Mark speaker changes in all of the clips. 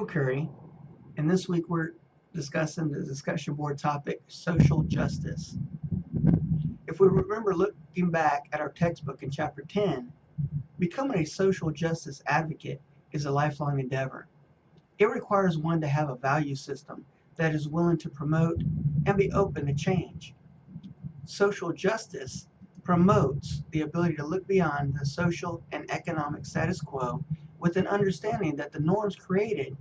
Speaker 1: Curry, and this week we're discussing the discussion board topic social justice. If we remember looking back at our textbook in chapter 10, becoming a social justice advocate is a lifelong endeavor. It requires one to have a value system that is willing to promote and be open to change. Social justice promotes the ability to look beyond the social and economic status quo with an understanding that the norms created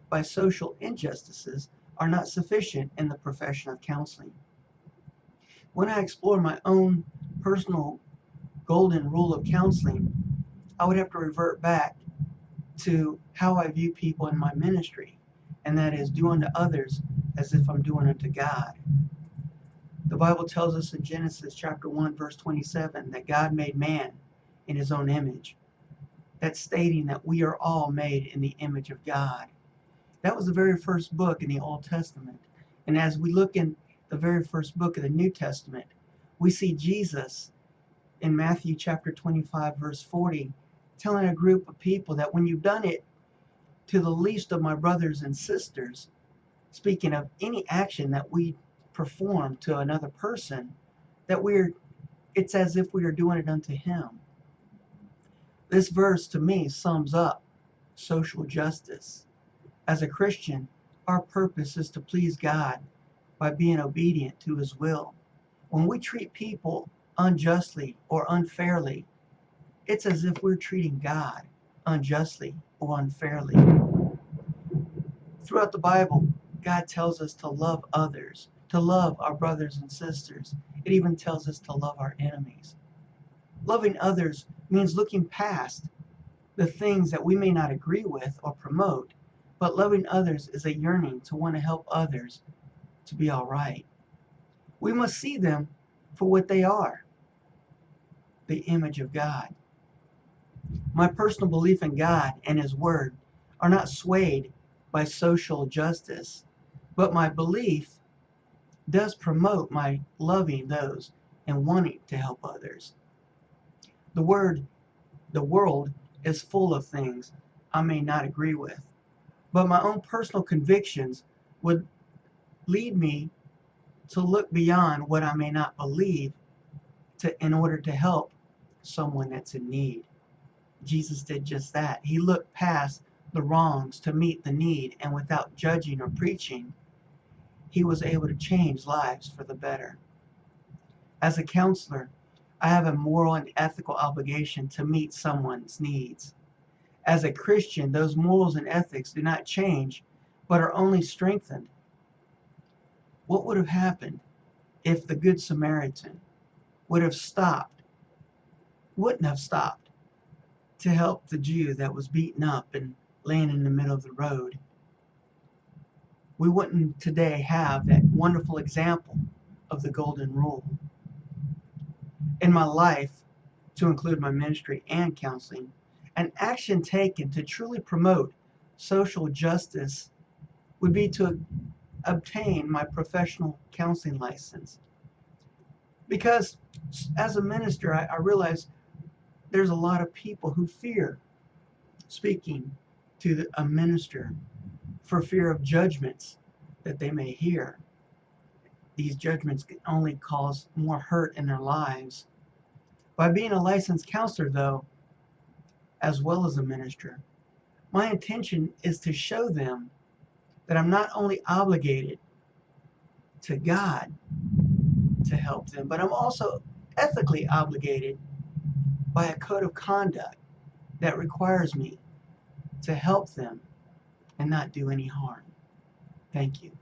Speaker 1: by social injustices are not sufficient in the profession of counseling. When I explore my own personal golden rule of counseling, I would have to revert back to how I view people in my ministry, and that is do unto others as if I'm doing unto God. The Bible tells us in Genesis chapter 1 verse 27 that God made man in his own image. That's stating that we are all made in the image of God. That was the very first book in the Old Testament. And as we look in the very first book of the New Testament, we see Jesus in Matthew chapter 25 verse 40 telling a group of people that when you've done it to the least of my brothers and sisters, speaking of any action that we perform to another person, that it's as if we are doing it unto him. This verse to me sums up social justice. As a Christian, our purpose is to please God by being obedient to his will. When we treat people unjustly or unfairly, it's as if we're treating God unjustly or unfairly. Throughout the Bible, God tells us to love others, to love our brothers and sisters. It even tells us to love our enemies. Loving others means looking past the things that we may not agree with or promote, but loving others is a yearning to want to help others to be all right. We must see them for what they are, the image of God. My personal belief in God and his word are not swayed by social justice, but my belief does promote my loving those and wanting to help others. The world is full of things I may not agree with, but my own personal convictions would lead me to look beyond what I may not believe in order to help someone that's in need. Jesus did just that. He looked past the wrongs to meet the need, and without judging or preaching, he was able to change lives for the better. As a counselor, I have a moral and ethical obligation to meet someone's needs. As a Christian, those morals and ethics do not change, but are only strengthened. What would have happened if the Good Samaritan wouldn't have stopped to help the Jew that was beaten up and laying in the middle of the road? We wouldn't today have that wonderful example of the golden rule. In my life, to include my ministry and counseling, an action taken to truly promote social justice would be to obtain my professional counseling license. Because as a minister, I realize there's a lot of people who fear speaking to a minister for fear of judgments that they may hear. These judgments can only cause more hurt in their lives. By being a licensed counselor, though, as well as a minister, my intention is to show them that I'm not only obligated to God to help them, but I'm also ethically obligated by a code of conduct that requires me to help them and not do any harm. Thank you.